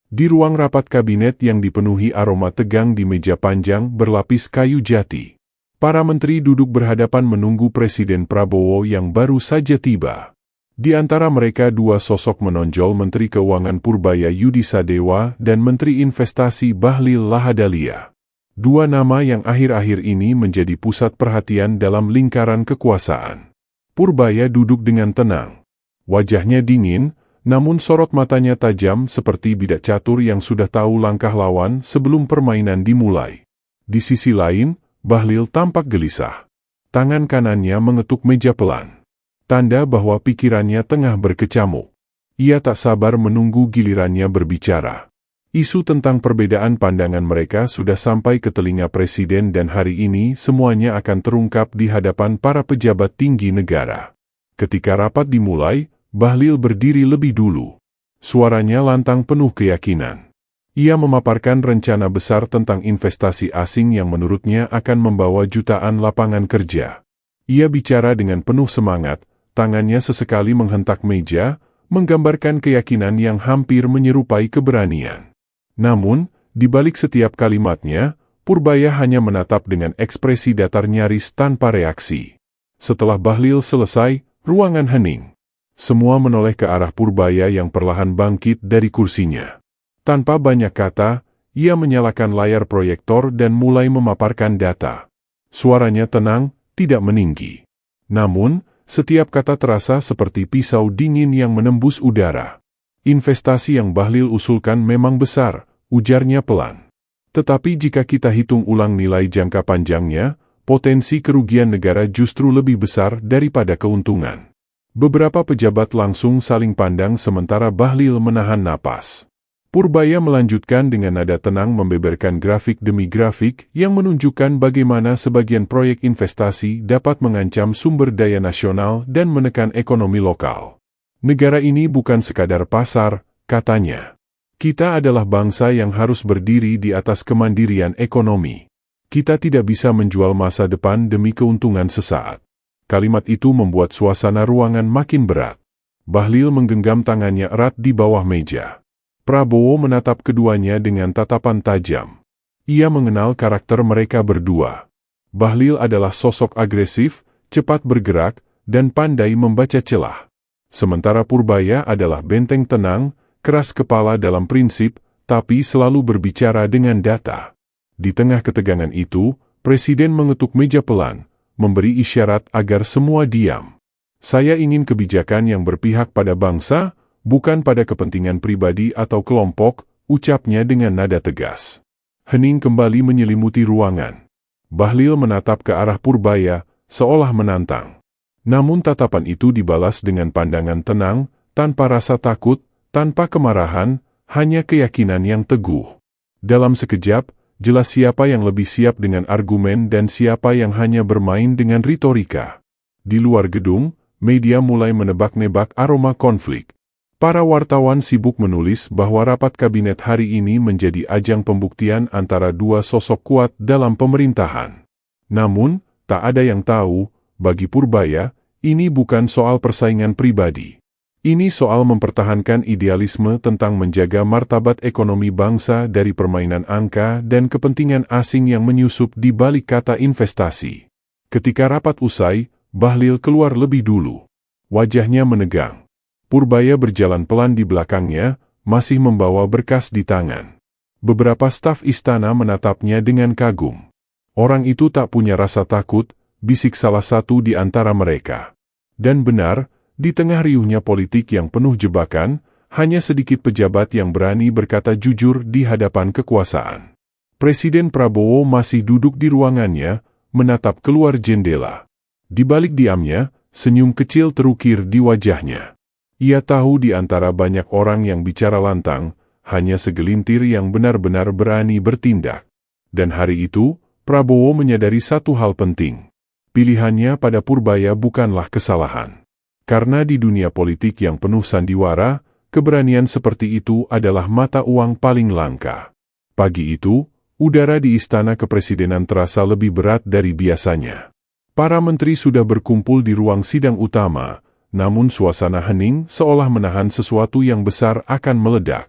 Di ruang rapat kabinet yang dipenuhi aroma tegang di meja panjang berlapis kayu jati, para menteri duduk berhadapan menunggu Presiden Prabowo yang baru saja tiba. Di antara mereka dua sosok menonjol, Menteri Keuangan Purbaya Yudisadewa dan Menteri Investasi Bahlil Lahadalia. Dua nama yang akhir-akhir ini menjadi pusat perhatian dalam lingkaran kekuasaan. Purbaya duduk dengan tenang. Wajahnya dingin, namun sorot matanya tajam seperti bidak catur yang sudah tahu langkah lawan sebelum permainan dimulai. Di sisi lain, Bahlil tampak gelisah. Tangan kanannya mengetuk meja pelan. Tanda bahwa pikirannya tengah berkecamuk. Ia tak sabar menunggu gilirannya berbicara. Isu tentang perbedaan pandangan mereka sudah sampai ke telinga Presiden dan hari ini semuanya akan terungkap di hadapan para pejabat tinggi negara. Ketika rapat dimulai, Bahlil berdiri lebih dulu. Suaranya lantang penuh keyakinan. Ia memaparkan rencana besar tentang investasi asing yang menurutnya akan membawa jutaan lapangan kerja. Ia bicara dengan penuh semangat. Tangannya sesekali menghentak meja, menggambarkan keyakinan yang hampir menyerupai keberanian. Namun, di balik setiap kalimatnya, Purbaya hanya menatap dengan ekspresi datar nyaris tanpa reaksi. Setelah Bahlil selesai, ruangan hening. Semua menoleh ke arah Purbaya yang perlahan bangkit dari kursinya. Tanpa banyak kata, ia menyalakan layar proyektor dan mulai memaparkan data. Suaranya tenang, tidak meninggi. Namun, setiap kata terasa seperti pisau dingin yang menembus udara. Investasi yang Bahlil usulkan memang besar, ujarnya pelan. Tetapi jika kita hitung ulang nilai jangka panjangnya, potensi kerugian negara justru lebih besar daripada keuntungan. Beberapa pejabat langsung saling pandang sementara Bahlil menahan napas. Purbaya melanjutkan dengan nada tenang membeberkan grafik demi grafik yang menunjukkan bagaimana sebagian proyek investasi dapat mengancam sumber daya nasional dan menekan ekonomi lokal. Negara ini bukan sekadar pasar, katanya. Kita adalah bangsa yang harus berdiri di atas kemandirian ekonomi. Kita tidak bisa menjual masa depan demi keuntungan sesaat. Kalimat itu membuat suasana ruangan makin berat. Bahlil menggenggam tangannya erat di bawah meja. Prabowo menatap keduanya dengan tatapan tajam. Ia mengenal karakter mereka berdua. Bahlil adalah sosok agresif, cepat bergerak, dan pandai membaca celah. Sementara Purbaya adalah benteng tenang, keras kepala dalam prinsip, tapi selalu berbicara dengan data. Di tengah ketegangan itu, Presiden mengetuk meja pelan, memberi isyarat agar semua diam. Saya ingin kebijakan yang berpihak pada bangsa, bukan pada kepentingan pribadi atau kelompok, ucapnya dengan nada tegas. Hening kembali menyelimuti ruangan. Bahlil menatap ke arah Purbaya, seolah menantang. Namun tatapan itu dibalas dengan pandangan tenang, tanpa rasa takut, tanpa kemarahan, hanya keyakinan yang teguh. Dalam sekejap, jelas siapa yang lebih siap dengan argumen dan siapa yang hanya bermain dengan retorika. Di luar gedung, media mulai menebak-nebak aroma konflik. Para wartawan sibuk menulis bahwa rapat kabinet hari ini menjadi ajang pembuktian antara dua sosok kuat dalam pemerintahan. Namun, tak ada yang tahu, bagi Purbaya, ini bukan soal persaingan pribadi. Ini soal mempertahankan idealisme tentang menjaga martabat ekonomi bangsa dari permainan angka dan kepentingan asing yang menyusup di balik kata investasi. Ketika rapat usai, Bahlil keluar lebih dulu. Wajahnya menegang. Purbaya berjalan pelan di belakangnya, masih membawa berkas di tangan. Beberapa staf istana menatapnya dengan kagum. Orang itu tak punya rasa takut, bisik salah satu di antara mereka. Dan benar, di tengah riuhnya politik yang penuh jebakan, hanya sedikit pejabat yang berani berkata jujur di hadapan kekuasaan. Presiden Prabowo masih duduk di ruangannya, menatap keluar jendela. Di balik diamnya, senyum kecil terukir di wajahnya. Ia tahu di antara banyak orang yang bicara lantang, hanya segelintir yang benar-benar berani bertindak. Dan hari itu, Prabowo menyadari satu hal penting. Pilihannya pada Purbaya bukanlah kesalahan. Karena di dunia politik yang penuh sandiwara, keberanian seperti itu adalah mata uang paling langka. Pagi itu, udara di istana kepresidenan terasa lebih berat dari biasanya. Para menteri sudah berkumpul di ruang sidang utama, namun suasana hening seolah menahan sesuatu yang besar akan meledak.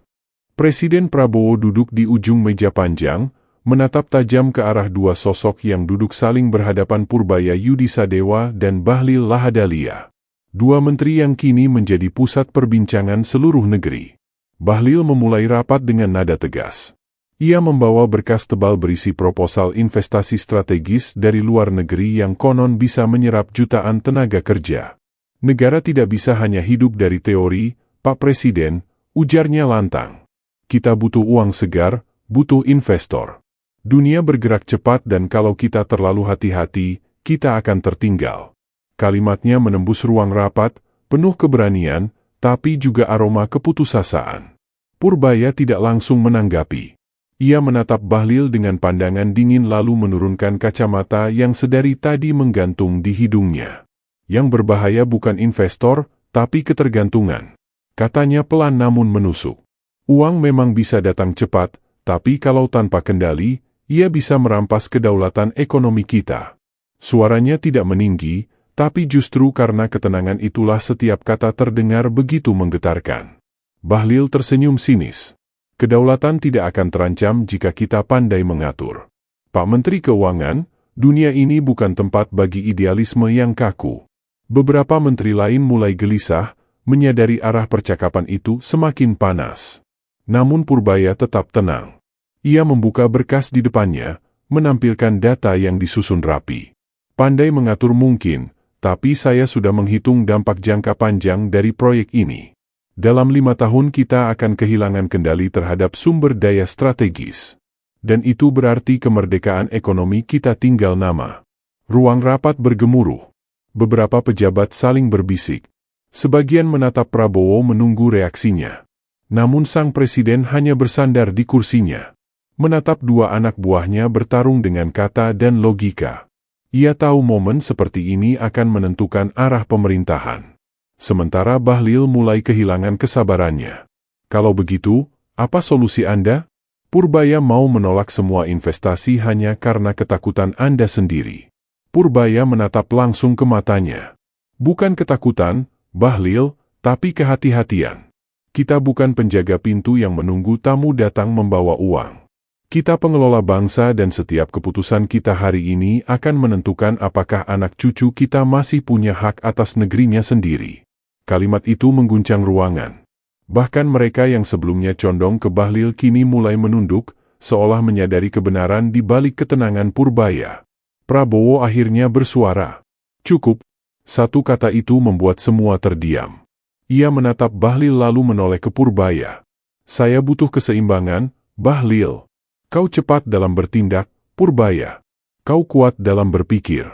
Presiden Prabowo duduk di ujung meja panjang, menatap tajam ke arah dua sosok yang duduk saling berhadapan, Purbaya Yudisadewa dan Bahlil Lahadalia. Dua menteri yang kini menjadi pusat perbincangan seluruh negeri. Bahlil memulai rapat dengan nada tegas. Ia membawa berkas tebal berisi proposal investasi strategis dari luar negeri yang konon bisa menyerap jutaan tenaga kerja. Negara tidak bisa hanya hidup dari teori, Pak Presiden, ujarnya lantang. Kita butuh uang segar, butuh investor. Dunia bergerak cepat dan kalau kita terlalu hati-hati, kita akan tertinggal. Kalimatnya menembus ruang rapat, penuh keberanian, tapi juga aroma keputusasaan. Purbaya tidak langsung menanggapi. Ia menatap Bahlil dengan pandangan dingin lalu menurunkan kacamata yang sedari tadi menggantung di hidungnya. Yang berbahaya bukan investor, tapi ketergantungan. Katanya pelan namun menusuk. Uang memang bisa datang cepat, tapi kalau tanpa kendali, ia bisa merampas kedaulatan ekonomi kita. Suaranya tidak meninggi, tapi justru karena ketenangan itulah setiap kata terdengar begitu menggetarkan. Bahlil tersenyum sinis. Kedaulatan tidak akan terancam jika kita pandai mengatur. Pak Menteri Keuangan, dunia ini bukan tempat bagi idealisme yang kaku. Beberapa menteri lain mulai gelisah, menyadari arah percakapan itu semakin panas. Namun Purbaya tetap tenang. Ia membuka berkas di depannya, menampilkan data yang disusun rapi. Pandai mengatur mungkin, tapi saya sudah menghitung dampak jangka panjang dari proyek ini. Dalam 5 tahun kita akan kehilangan kendali terhadap sumber daya strategis. Dan itu berarti kemerdekaan ekonomi kita tinggal nama. Ruang rapat bergemuruh. Beberapa pejabat saling berbisik. Sebagian menatap Prabowo menunggu reaksinya. Namun sang presiden hanya bersandar di kursinya. Menatap dua anak buahnya bertarung dengan kata dan logika. Ia tahu momen seperti ini akan menentukan arah pemerintahan. Sementara Bahlil mulai kehilangan kesabarannya. Kalau begitu, apa solusi Anda? Purbaya mau menolak semua investasi hanya karena ketakutan Anda sendiri. Purbaya menatap langsung ke matanya. Bukan ketakutan, Bahlil, tapi kehati-hatian. Kita bukan penjaga pintu yang menunggu tamu datang membawa uang. Kita pengelola bangsa dan setiap keputusan kita hari ini akan menentukan apakah anak cucu kita masih punya hak atas negerinya sendiri. Kalimat itu mengguncang ruangan. Bahkan mereka yang sebelumnya condong ke Bahlil kini mulai menunduk, seolah menyadari kebenaran di balik ketenangan Purbaya. Prabowo akhirnya bersuara. Cukup. Satu kata itu membuat semua terdiam. Ia menatap Bahlil lalu menoleh ke Purbaya. Saya butuh keseimbangan, Bahlil. Kau cepat dalam bertindak, Purbaya. Kau kuat dalam berpikir.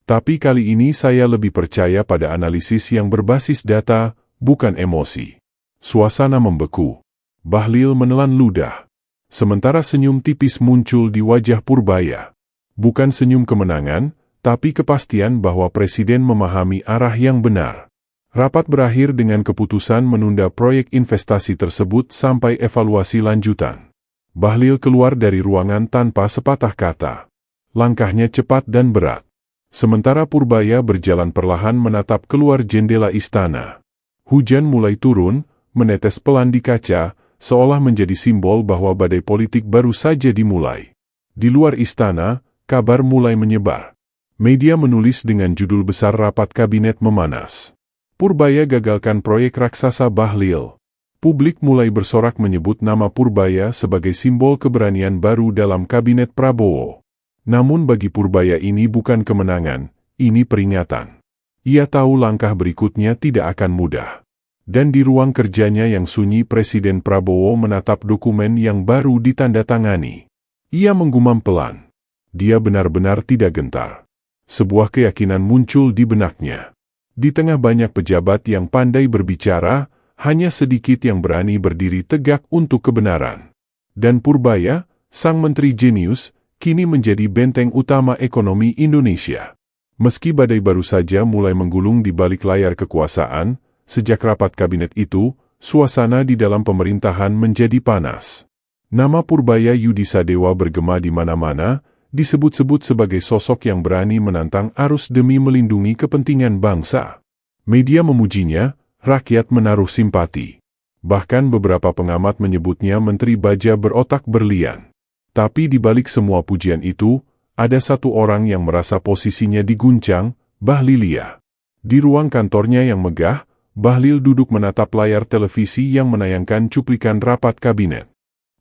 Tapi kali ini saya lebih percaya pada analisis yang berbasis data, bukan emosi. Suasana membeku. Bahlil menelan ludah. Sementara senyum tipis muncul di wajah Purbaya. Bukan senyum kemenangan, tapi kepastian bahwa Presiden memahami arah yang benar. Rapat berakhir dengan keputusan menunda proyek investasi tersebut sampai evaluasi lanjutan. Bahlil keluar dari ruangan tanpa sepatah kata. Langkahnya cepat dan berat. Sementara Purbaya berjalan perlahan menatap keluar jendela istana. Hujan mulai turun, menetes pelan di kaca, seolah menjadi simbol bahwa badai politik baru saja dimulai. Di luar istana, kabar mulai menyebar. Media menulis dengan judul besar rapat kabinet memanas. Purbaya gagalkan proyek raksasa Bahlil. Publik mulai bersorak menyebut nama Purbaya sebagai simbol keberanian baru dalam kabinet Prabowo. Namun bagi Purbaya ini bukan kemenangan, ini peringatan. Ia tahu langkah berikutnya tidak akan mudah. Dan di ruang kerjanya yang sunyi Presiden Prabowo menatap dokumen yang baru ditandatangani. Ia menggumam pelan. Dia benar-benar tidak gentar. Sebuah keyakinan muncul di benaknya. Di tengah banyak pejabat yang pandai berbicara, hanya sedikit yang berani berdiri tegak untuk kebenaran. Dan Purbaya, sang menteri jenius, kini menjadi benteng utama ekonomi Indonesia. Meski badai baru saja mulai menggulung di balik layar kekuasaan, sejak rapat kabinet itu, suasana di dalam pemerintahan menjadi panas. Nama Purbaya Yudisadewa bergema di mana-mana, disebut-sebut sebagai sosok yang berani menantang arus demi melindungi kepentingan bangsa. Media memujinya, rakyat menaruh simpati. Bahkan beberapa pengamat menyebutnya Menteri Baja berotak berlian. Tapi di balik semua pujian itu, ada satu orang yang merasa posisinya diguncang, Bahlilia. Di ruang kantornya yang megah, Bahlil duduk menatap layar televisi yang menayangkan cuplikan rapat kabinet.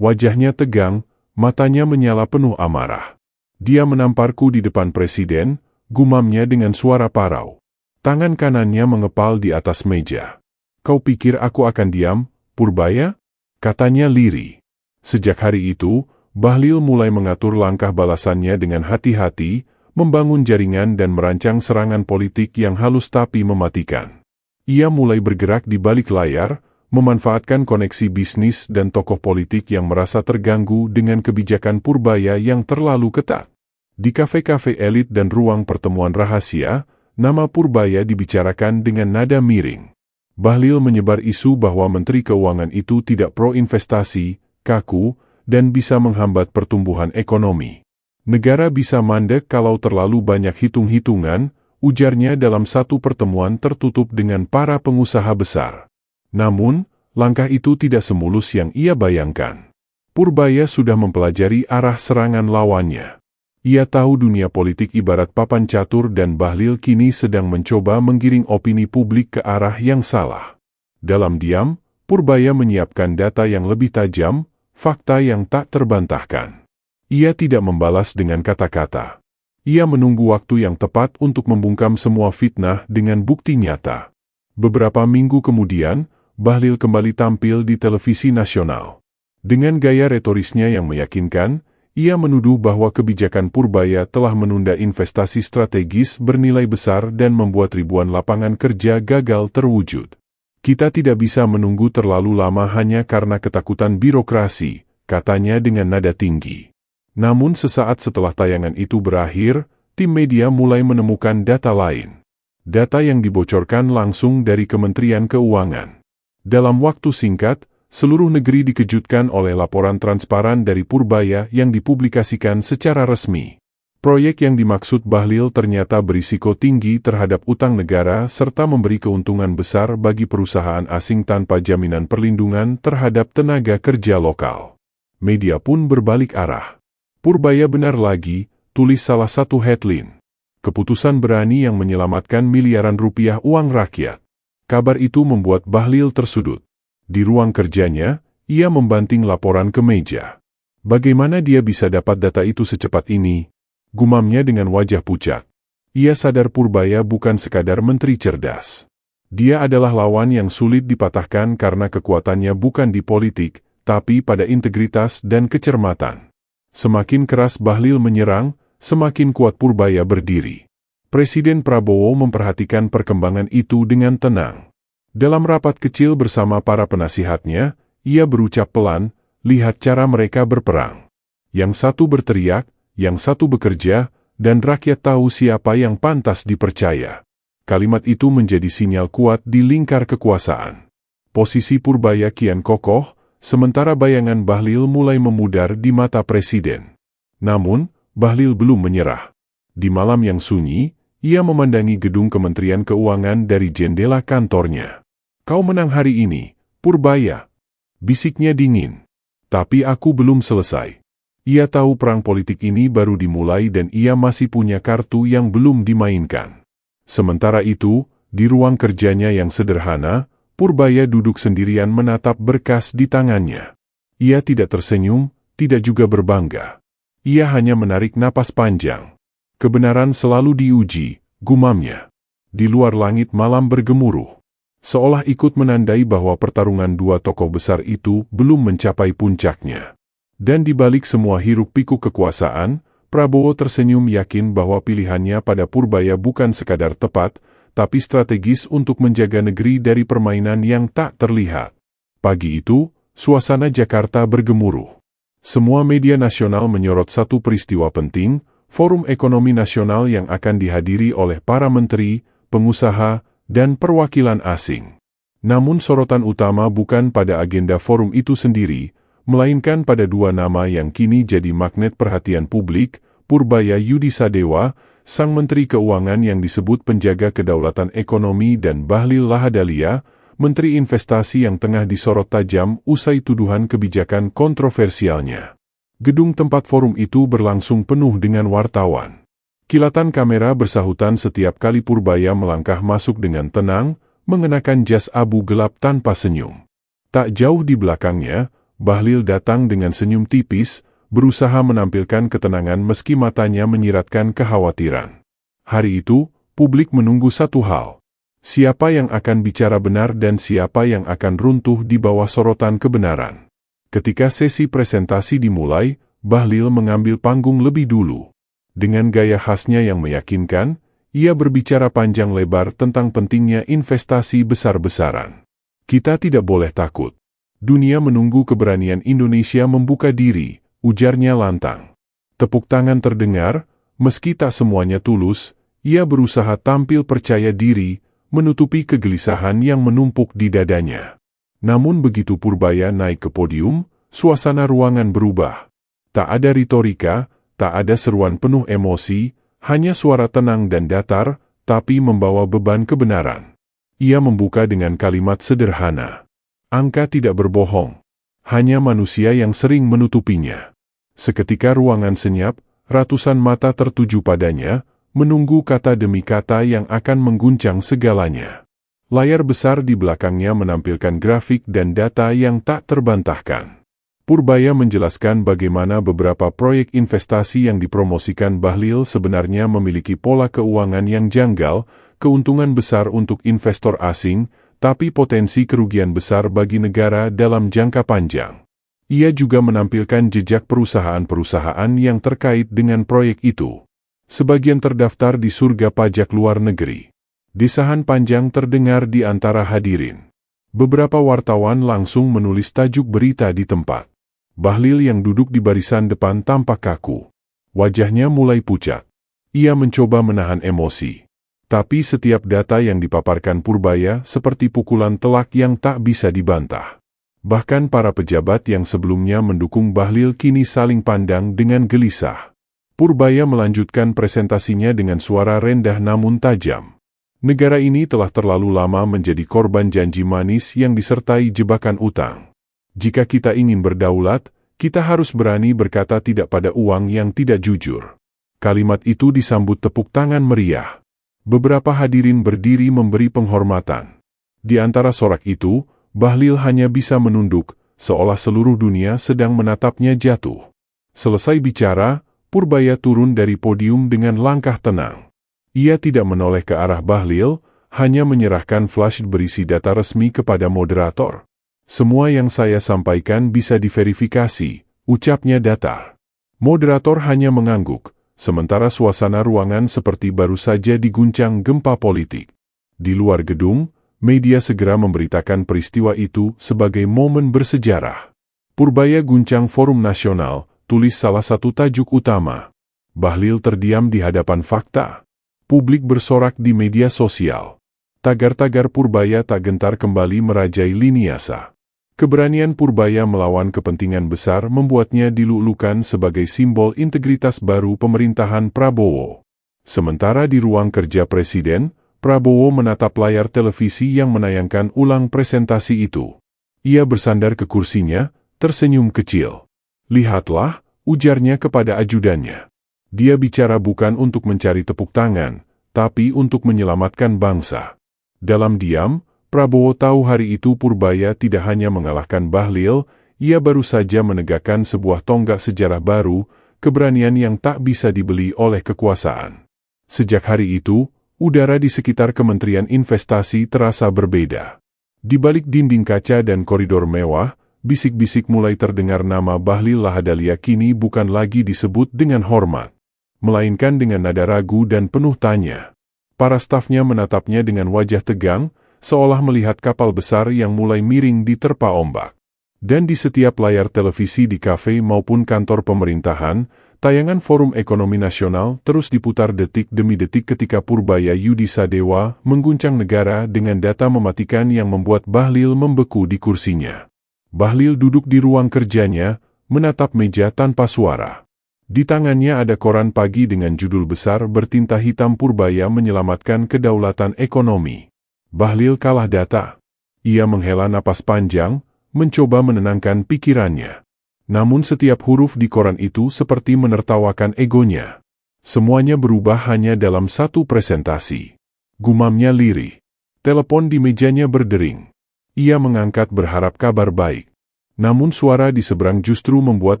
Wajahnya tegang, matanya menyala penuh amarah. Dia menamparku di depan presiden, gumamnya dengan suara parau. Tangan kanannya mengepal di atas meja. Kau pikir aku akan diam, Purbaya? Katanya lirih. Sejak hari itu, Bahlil mulai mengatur langkah balasannya dengan hati-hati, membangun jaringan dan merancang serangan politik yang halus tapi mematikan. Ia mulai bergerak di balik layar, memanfaatkan koneksi bisnis dan tokoh politik yang merasa terganggu dengan kebijakan Purbaya yang terlalu ketat. Di kafe-kafe elit dan ruang pertemuan rahasia, nama Purbaya dibicarakan dengan nada miring. Bahlil menyebar isu bahwa Menteri Keuangan itu tidak pro-investasi, kaku, dan bisa menghambat pertumbuhan ekonomi. Negara bisa mandek kalau terlalu banyak hitung-hitungan, ujarnya dalam satu pertemuan tertutup dengan para pengusaha besar. Namun, langkah itu tidak semulus yang ia bayangkan. Purbaya sudah mempelajari arah serangan lawannya. Ia tahu dunia politik ibarat papan catur dan Bahlil kini sedang mencoba menggiring opini publik ke arah yang salah. Dalam diam, Purbaya menyiapkan data yang lebih tajam, fakta yang tak terbantahkan. Ia tidak membalas dengan kata-kata. Ia menunggu waktu yang tepat untuk membungkam semua fitnah dengan bukti nyata. Beberapa minggu kemudian, Bahlil kembali tampil di televisi nasional. Dengan gaya retorisnya yang meyakinkan, ia menuduh bahwa kebijakan Purbaya telah menunda investasi strategis bernilai besar dan membuat ribuan lapangan kerja gagal terwujud. Kita tidak bisa menunggu terlalu lama hanya karena ketakutan birokrasi, katanya dengan nada tinggi. Namun sesaat setelah tayangan itu berakhir, tim media mulai menemukan data lain. Data yang dibocorkan langsung dari Kementerian Keuangan. Dalam waktu singkat, seluruh negeri dikejutkan oleh laporan transparan dari Purbaya yang dipublikasikan secara resmi. Proyek yang dimaksud Bahlil ternyata berisiko tinggi terhadap utang negara serta memberi keuntungan besar bagi perusahaan asing tanpa jaminan perlindungan terhadap tenaga kerja lokal. Media pun berbalik arah. Purbaya benar lagi, tulis salah satu headline. Keputusan berani yang menyelamatkan miliaran rupiah uang rakyat. Kabar itu membuat Bahlil tersudut. Di ruang kerjanya, ia membanting laporan ke meja. Bagaimana dia bisa dapat data itu secepat ini? Gumamnya dengan wajah pucat. Ia sadar Purbaya bukan sekadar menteri cerdas. Dia adalah lawan yang sulit dipatahkan karena kekuatannya bukan di politik, tapi pada integritas dan kecermatan. Semakin keras Bahlil menyerang, semakin kuat Purbaya berdiri. Presiden Prabowo memperhatikan perkembangan itu dengan tenang. Dalam rapat kecil bersama para penasihatnya, ia berucap pelan, lihat cara mereka berperang. Yang satu berteriak, yang satu bekerja, dan rakyat tahu siapa yang pantas dipercaya. Kalimat itu menjadi sinyal kuat di lingkar kekuasaan. Posisi Purbaya kian kokoh, sementara bayangan Bahlil mulai memudar di mata presiden. Namun, Bahlil belum menyerah. Di malam yang sunyi, ia memandangi gedung Kementerian Keuangan dari jendela kantornya. Kau menang hari ini, Purbaya. Bisiknya dingin. Tapi aku belum selesai. Ia tahu perang politik ini baru dimulai dan ia masih punya kartu yang belum dimainkan. Sementara itu, di ruang kerjanya yang sederhana, Purbaya duduk sendirian menatap berkas di tangannya. Ia tidak tersenyum, tidak juga berbangga. Ia hanya menarik napas panjang. Kebenaran selalu diuji, gumamnya. Di luar langit malam bergemuruh. Seolah ikut menandai bahwa pertarungan dua tokoh besar itu belum mencapai puncaknya. Dan di balik semua hiruk-pikuk kekuasaan, Prabowo tersenyum yakin bahwa pilihannya pada Purbaya bukan sekadar tepat, tapi strategis untuk menjaga negeri dari permainan yang tak terlihat. Pagi itu, suasana Jakarta bergemuruh. Semua media nasional menyorot satu peristiwa penting, Forum Ekonomi Nasional yang akan dihadiri oleh para menteri, pengusaha, dan perwakilan asing. Namun sorotan utama bukan pada agenda forum itu sendiri, melainkan pada dua nama yang kini jadi magnet perhatian publik, Purbaya Yudisadewa, sang Menteri Keuangan yang disebut penjaga kedaulatan ekonomi dan Bahlil Lahadalia, Menteri Investasi yang tengah disorot tajam usai tuduhan kebijakan kontroversialnya. Gedung tempat forum itu berlangsung penuh dengan wartawan. Kilatan kamera bersahutan setiap kali Purbaya melangkah masuk dengan tenang, mengenakan jas abu gelap tanpa senyum. Tak jauh di belakangnya, Bahlil datang dengan senyum tipis, berusaha menampilkan ketenangan meski matanya menyiratkan kekhawatiran. Hari itu, publik menunggu satu hal. Siapa yang akan bicara benar dan siapa yang akan runtuh di bawah sorotan kebenaran. Ketika sesi presentasi dimulai, Bahlil mengambil panggung lebih dulu. Dengan gaya khasnya yang meyakinkan, ia berbicara panjang lebar tentang pentingnya investasi besar-besaran. Kita tidak boleh takut. Dunia menunggu keberanian Indonesia membuka diri, ujarnya lantang. Tepuk tangan terdengar, meski tak semuanya tulus, ia berusaha tampil percaya diri, menutupi kegelisahan yang menumpuk di dadanya. Namun begitu Purbaya naik ke podium, suasana ruangan berubah. Tak ada retorika, tak ada seruan penuh emosi, hanya suara tenang dan datar, tapi membawa beban kebenaran. Ia membuka dengan kalimat sederhana. Angka tidak berbohong. Hanya manusia yang sering menutupinya. Seketika ruangan senyap, ratusan mata tertuju padanya, menunggu kata demi kata yang akan mengguncang segalanya. Layar besar di belakangnya menampilkan grafik dan data yang tak terbantahkan. Purbaya menjelaskan bagaimana beberapa proyek investasi yang dipromosikan Bahlil sebenarnya memiliki pola keuangan yang janggal, keuntungan besar untuk investor asing, tapi potensi kerugian besar bagi negara dalam jangka panjang. Ia juga menampilkan jejak perusahaan-perusahaan yang terkait dengan proyek itu. Sebagian terdaftar di surga pajak luar negeri. Desahan panjang terdengar di antara hadirin. Beberapa wartawan langsung menulis tajuk berita di tempat. Bahlil yang duduk di barisan depan tampak kaku. Wajahnya mulai pucat. Ia mencoba menahan emosi. Tapi setiap data yang dipaparkan Purbaya seperti pukulan telak yang tak bisa dibantah. Bahkan para pejabat yang sebelumnya mendukung Bahlil kini saling pandang dengan gelisah. Purbaya melanjutkan presentasinya dengan suara rendah namun tajam. Negara ini telah terlalu lama menjadi korban janji manis yang disertai jebakan utang. Jika kita ingin berdaulat, kita harus berani berkata tidak pada uang yang tidak jujur. Kalimat itu disambut tepuk tangan meriah. Beberapa hadirin berdiri memberi penghormatan. Di antara sorak itu, Bahlil hanya bisa menunduk, seolah seluruh dunia sedang menatapnya jatuh. Selesai bicara, Purbaya turun dari podium dengan langkah tenang. Ia tidak menoleh ke arah Bahlil, hanya menyerahkan flash berisi data resmi kepada moderator. Semua yang saya sampaikan bisa diverifikasi, ucapnya datar. Moderator hanya mengangguk. Sementara suasana ruangan seperti baru saja diguncang gempa politik. Di luar gedung, media segera memberitakan peristiwa itu sebagai momen bersejarah. Purbaya guncang forum nasional, tulis salah satu tajuk utama. Bahlil terdiam di hadapan fakta. Publik bersorak di media sosial. Tagar-tagar Purbaya tak gentar kembali merajai lini massa. Keberanian Purbaya melawan kepentingan besar membuatnya dilulukan sebagai simbol integritas baru pemerintahan Prabowo. Sementara di ruang kerja Presiden, Prabowo menatap layar televisi yang menayangkan ulang presentasi itu. Ia bersandar ke kursinya, tersenyum kecil. Lihatlah, ujarnya kepada ajudannya. Dia bicara bukan untuk mencari tepuk tangan, tapi untuk menyelamatkan bangsa. Dalam diam, Prabowo tahu hari itu Purbaya tidak hanya mengalahkan Bahlil, ia baru saja menegakkan sebuah tonggak sejarah baru, keberanian yang tak bisa dibeli oleh kekuasaan. Sejak hari itu, udara di sekitar Kementerian Investasi terasa berbeda. Di balik dinding kaca dan koridor mewah, bisik-bisik mulai terdengar nama Bahlil Lahadalia kini bukan lagi disebut dengan hormat, melainkan dengan nada ragu dan penuh tanya. Para stafnya menatapnya dengan wajah tegang, seolah melihat kapal besar yang mulai miring diterpa ombak. Dan di setiap layar televisi di kafe maupun kantor pemerintahan, tayangan Forum Ekonomi Nasional terus diputar detik demi detik ketika Purbaya Yudisadewa mengguncang negara dengan data mematikan yang membuat Bahlil membeku di kursinya. Bahlil duduk di ruang kerjanya, menatap meja tanpa suara. Di tangannya ada koran pagi dengan judul besar bertinta hitam Purbaya menyelamatkan kedaulatan ekonomi. Bahlil kalah data. Ia menghela napas panjang, mencoba menenangkan pikirannya. Namun setiap huruf di koran itu seperti menertawakan egonya. Semuanya berubah hanya dalam satu presentasi. Gumamnya lirih. Telepon di mejanya berdering. Ia mengangkat berharap kabar baik. Namun suara di seberang justru membuat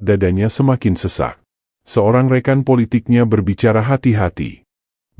dadanya semakin sesak. Seorang rekan politiknya berbicara hati-hati.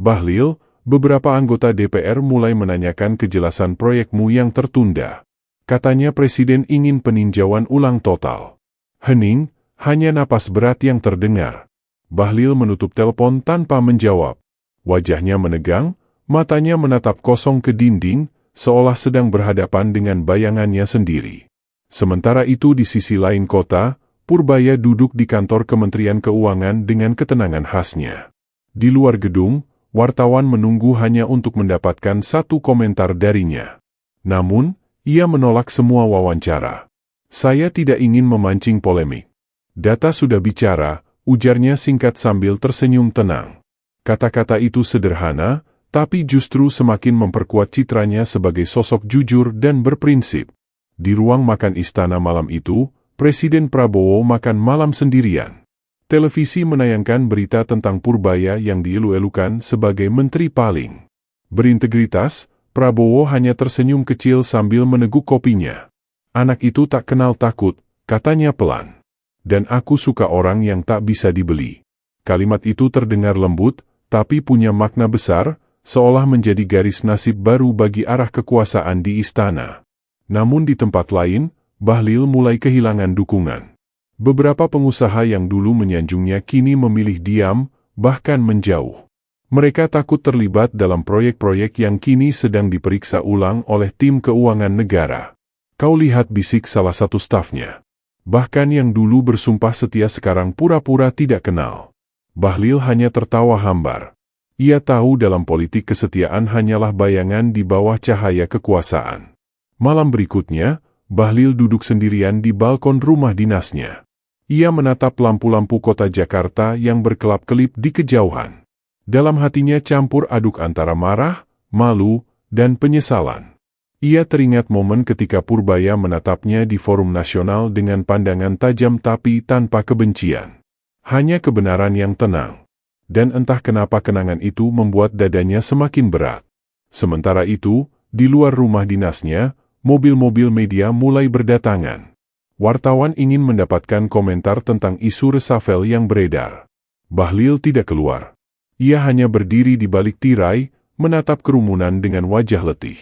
"Bahlil, beberapa anggota DPR mulai menanyakan kejelasan proyekmu yang tertunda. Katanya Presiden ingin peninjauan ulang total." Hening, hanya napas berat yang terdengar. Bahlil menutup telepon tanpa menjawab. Wajahnya menegang, matanya menatap kosong ke dinding, seolah sedang berhadapan dengan bayangannya sendiri. Sementara itu di sisi lain kota, Purbaya duduk di kantor Kementerian Keuangan dengan ketenangan khasnya. Di luar gedung, wartawan menunggu hanya untuk mendapatkan satu komentar darinya. Namun, ia menolak semua wawancara. "Saya tidak ingin memancing polemik. Data sudah bicara," ujarnya singkat sambil tersenyum tenang. Kata-kata itu sederhana, tapi justru semakin memperkuat citranya sebagai sosok jujur dan berprinsip. Di ruang makan istana malam itu, Presiden Prabowo makan malam sendirian. Televisi menayangkan berita tentang Purbaya yang dielu-elukan sebagai menteri paling berintegritas. Prabowo hanya tersenyum kecil sambil meneguk kopinya. "Anak itu tak kenal takut," katanya pelan. "Dan aku suka orang yang tak bisa dibeli." Kalimat itu terdengar lembut, tapi punya makna besar, seolah menjadi garis nasib baru bagi arah kekuasaan di istana. Namun di tempat lain, Bahlil mulai kehilangan dukungan. Beberapa pengusaha yang dulu menyanjungnya kini memilih diam, bahkan menjauh. Mereka takut terlibat dalam proyek-proyek yang kini sedang diperiksa ulang oleh tim keuangan negara. "Kau lihat," bisik salah satu stafnya. Bahkan yang dulu bersumpah setia sekarang pura-pura tidak kenal. Bahlil hanya tertawa hambar. Ia tahu dalam politik kesetiaan hanyalah bayangan di bawah cahaya kekuasaan. Malam berikutnya, Bahlil duduk sendirian di balkon rumah dinasnya. Ia menatap lampu-lampu kota Jakarta yang berkelap-kelip di kejauhan. Dalam hatinya campur aduk antara marah, malu, dan penyesalan. Ia teringat momen ketika Purbaya menatapnya di forum nasional dengan pandangan tajam tapi tanpa kebencian. Hanya kebenaran yang tenang. Dan entah kenapa kenangan itu membuat dadanya semakin berat. Sementara itu, di luar rumah dinasnya, mobil-mobil media mulai berdatangan. Wartawan ingin mendapatkan komentar tentang isu resafel yang beredar. Bahlil tidak keluar. Ia hanya berdiri di balik tirai, menatap kerumunan dengan wajah letih.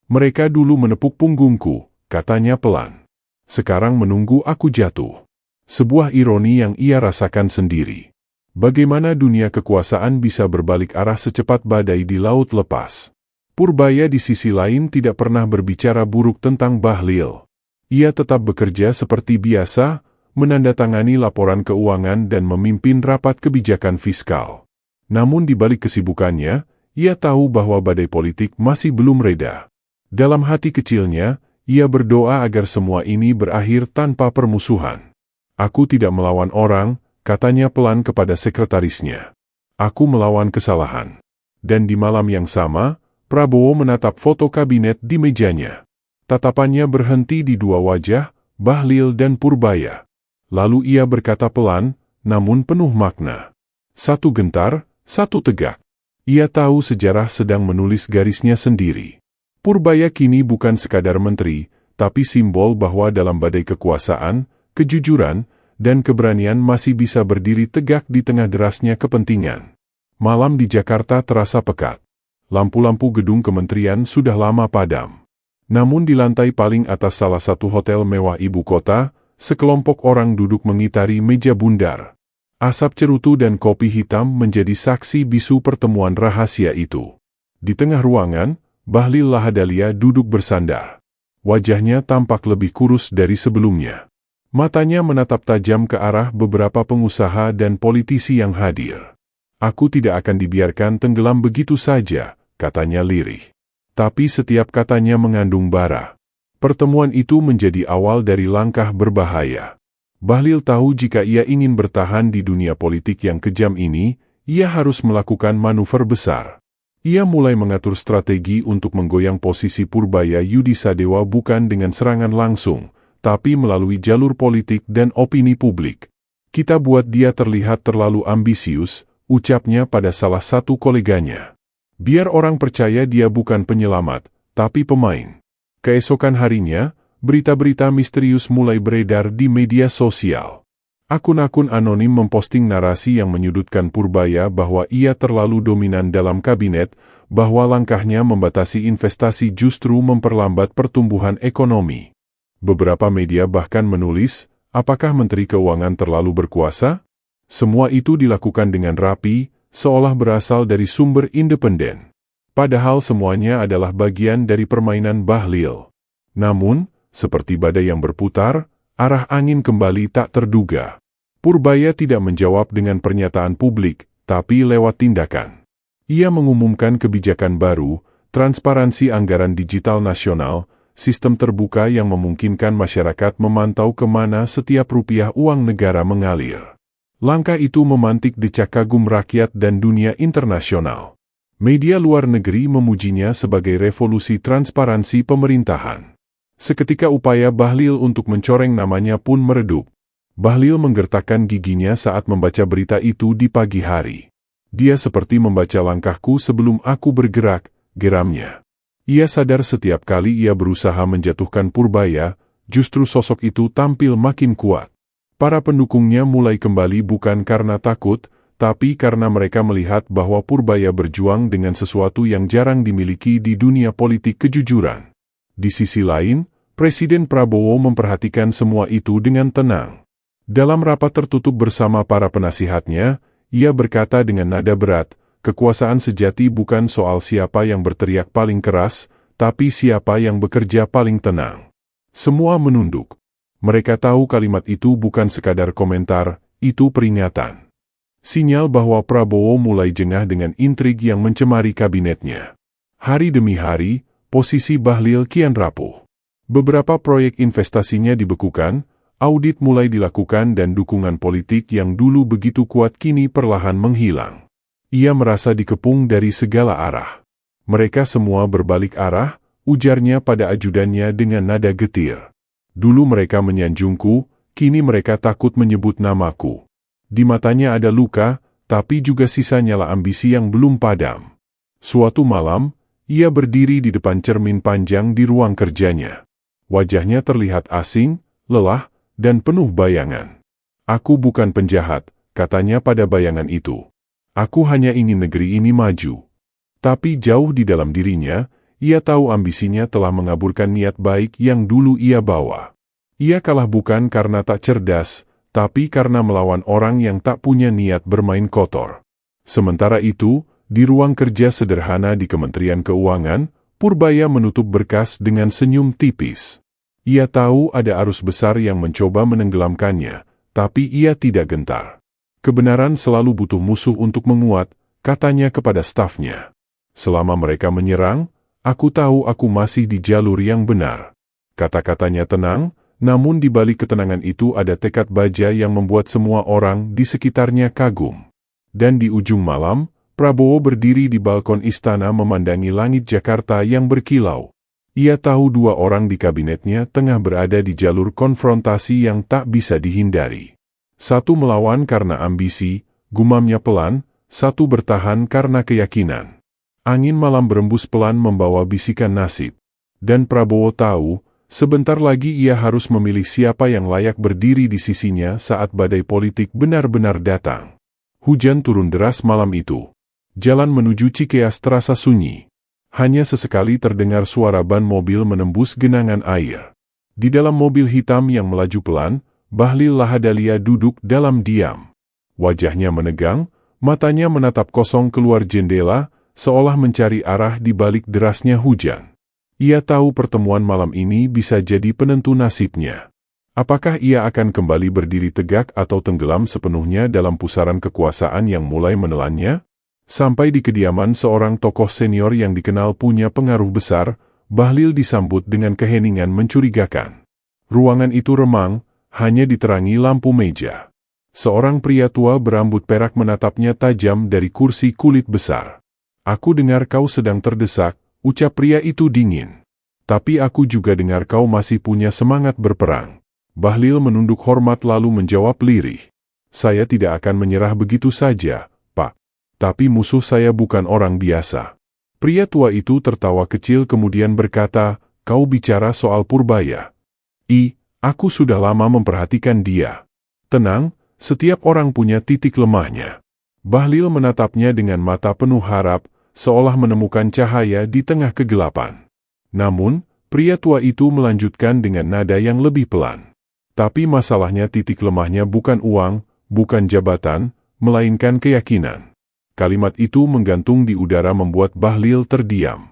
"Mereka dulu menepuk punggungku," katanya pelan. "Sekarang menunggu aku jatuh." Sebuah ironi yang ia rasakan sendiri. Bagaimana dunia kekuasaan bisa berbalik arah secepat badai di laut lepas? Purbaya di sisi lain tidak pernah berbicara buruk tentang Bahlil. Ia tetap bekerja seperti biasa, menandatangani laporan keuangan dan memimpin rapat kebijakan fiskal. Namun di balik kesibukannya, ia tahu bahwa badai politik masih belum reda. Dalam hati kecilnya, ia berdoa agar semua ini berakhir tanpa permusuhan. "Aku tidak melawan orang," katanya pelan kepada sekretarisnya. "Aku melawan kesalahan." Dan di malam yang sama, Prabowo menatap foto kabinet di mejanya. Tatapannya berhenti di dua wajah, Bahlil dan Purbaya. Lalu ia berkata pelan, namun penuh makna. Satu gentar, satu tegak. Ia tahu sejarah sedang menulis garisnya sendiri. Purbaya kini bukan sekadar menteri, tapi simbol bahwa dalam badai kekuasaan, kejujuran, dan keberanian masih bisa berdiri tegak di tengah derasnya kepentingan. Malam di Jakarta terasa pekat. Lampu-lampu gedung kementerian sudah lama padam. Namun di lantai paling atas salah satu hotel mewah ibu kota, sekelompok orang duduk mengitari meja bundar. Asap cerutu dan kopi hitam menjadi saksi bisu pertemuan rahasia itu. Di tengah ruangan, Bahlil Lahadalia duduk bersandar. Wajahnya tampak lebih kurus dari sebelumnya. Matanya menatap tajam ke arah beberapa pengusaha dan politisi yang hadir. "Aku tidak akan dibiarkan tenggelam begitu saja," katanya lirih. Tapi setiap katanya mengandung bara. Pertemuan itu menjadi awal dari langkah berbahaya. Bahlil tahu jika ia ingin bertahan di dunia politik yang kejam ini, ia harus melakukan manuver besar. Ia mulai mengatur strategi untuk menggoyang posisi Purbaya Yudisadewa bukan dengan serangan langsung, tapi melalui jalur politik dan opini publik. Kita buat dia terlihat terlalu ambisius, ucapnya pada salah satu koleganya. Biar orang percaya dia bukan penyelamat, tapi pemain. Keesokan harinya, berita-berita misterius mulai beredar di media sosial. Akun-akun anonim memposting narasi yang menyudutkan Purbaya bahwa ia terlalu dominan dalam kabinet, bahwa langkahnya membatasi investasi justru memperlambat pertumbuhan ekonomi. Beberapa media bahkan menulis, apakah Menteri Keuangan terlalu berkuasa? Semua itu dilakukan dengan rapi, seolah berasal dari sumber independen. Padahal semuanya adalah bagian dari permainan Bahlil. Namun, seperti badai yang berputar, arah angin kembali tak terduga. Purbaya tidak menjawab dengan pernyataan publik, tapi lewat tindakan. Ia mengumumkan kebijakan baru, transparansi anggaran digital nasional, sistem terbuka yang memungkinkan masyarakat memantau kemana setiap rupiah uang negara mengalir. Langkah itu memantik decak kagum rakyat dan dunia internasional. Media luar negeri memujinya sebagai revolusi transparansi pemerintahan. Seketika upaya Bahlil untuk mencoreng namanya pun meredup. Bahlil menggertakkan giginya saat membaca berita itu di pagi hari. Dia seperti membaca langkahku sebelum aku bergerak, geramnya. Ia sadar setiap kali ia berusaha menjatuhkan Purbaya, justru sosok itu tampil makin kuat. Para pendukungnya mulai kembali bukan karena takut, tapi karena mereka melihat bahwa Purbaya berjuang dengan sesuatu yang jarang dimiliki di dunia politik kejujuran. Di sisi lain, Presiden Prabowo memperhatikan semua itu dengan tenang. Dalam rapat tertutup bersama para penasihatnya, ia berkata dengan nada berat, kekuasaan sejati bukan soal siapa yang berteriak paling keras, tapi siapa yang bekerja paling tenang. Semua menunduk. Mereka tahu kalimat itu bukan sekadar komentar, itu peringatan. Sinyal bahwa Prabowo mulai jengah dengan intrik yang mencemari kabinetnya. Hari demi hari, posisi Bahlil kian rapuh. Beberapa proyek investasinya dibekukan, audit mulai dilakukan dan dukungan politik yang dulu begitu kuat kini perlahan menghilang. Ia merasa dikepung dari segala arah. Mereka semua berbalik arah, ujarnya pada ajudannya dengan nada getir. Dulu mereka menyanjungku, kini mereka takut menyebut namaku. Di matanya ada luka, tapi juga sisa nyala ambisi yang belum padam. Suatu malam, ia berdiri di depan cermin panjang di ruang kerjanya. Wajahnya terlihat asing, lelah, dan penuh bayangan. Aku bukan penjahat, katanya pada bayangan itu. Aku hanya ingin negeri ini maju. Tapi jauh di dalam dirinya, ia tahu ambisinya telah mengaburkan niat baik yang dulu ia bawa. Ia kalah bukan karena tak cerdas, tapi karena melawan orang yang tak punya niat bermain kotor. Sementara itu, di ruang kerja sederhana di Kementerian Keuangan, Purbaya menutup berkas dengan senyum tipis. Ia tahu ada arus besar yang mencoba menenggelamkannya, tapi ia tidak gentar. Kebenaran selalu butuh musuh untuk menguat, katanya kepada stafnya. Selama mereka menyerang, aku tahu aku masih di jalur yang benar. Kata-katanya tenang, namun di balik ketenangan itu ada tekad baja yang membuat semua orang di sekitarnya kagum. Dan di ujung malam, Prabowo berdiri di balkon istana memandangi langit Jakarta yang berkilau. Ia tahu dua orang di kabinetnya tengah berada di jalur konfrontasi yang tak bisa dihindari. Satu melawan karena ambisi, gumamnya pelan, satu bertahan karena keyakinan. Angin malam berembus pelan membawa bisikan nasib. Dan Prabowo tahu, sebentar lagi ia harus memilih siapa yang layak berdiri di sisinya saat badai politik benar-benar datang. Hujan turun deras malam itu. Jalan menuju Cikeas terasa sunyi. Hanya sesekali terdengar suara ban mobil menembus genangan air. Di dalam mobil hitam yang melaju pelan, Bahlil Lahadalia duduk dalam diam. Wajahnya menegang, matanya menatap kosong keluar jendela, seolah mencari arah di balik derasnya hujan. Ia tahu pertemuan malam ini bisa jadi penentu nasibnya. Apakah ia akan kembali berdiri tegak atau tenggelam sepenuhnya dalam pusaran kekuasaan yang mulai menelannya? Sampai di kediaman seorang tokoh senior yang dikenal punya pengaruh besar, Bahlil disambut dengan keheningan mencurigakan. Ruangan itu remang, hanya diterangi lampu meja. Seorang pria tua berambut perak menatapnya tajam dari kursi kulit besar. Aku dengar kau sedang terdesak, ucap pria itu dingin. Tapi aku juga dengar kau masih punya semangat berperang. Bahlil menunduk hormat lalu menjawab lirih. Saya tidak akan menyerah begitu saja, Pak. Tapi musuh saya bukan orang biasa. Pria tua itu tertawa kecil kemudian berkata, kau bicara soal Purbaya. Aku sudah lama memperhatikan dia. Tenang, setiap orang punya titik lemahnya. Bahlil menatapnya dengan mata penuh harap, seolah menemukan cahaya di tengah kegelapan. Namun, pria tua itu melanjutkan dengan nada yang lebih pelan. Tapi masalahnya titik lemahnya bukan uang, bukan jabatan, melainkan keyakinan. Kalimat itu menggantung di udara membuat Bahlil terdiam.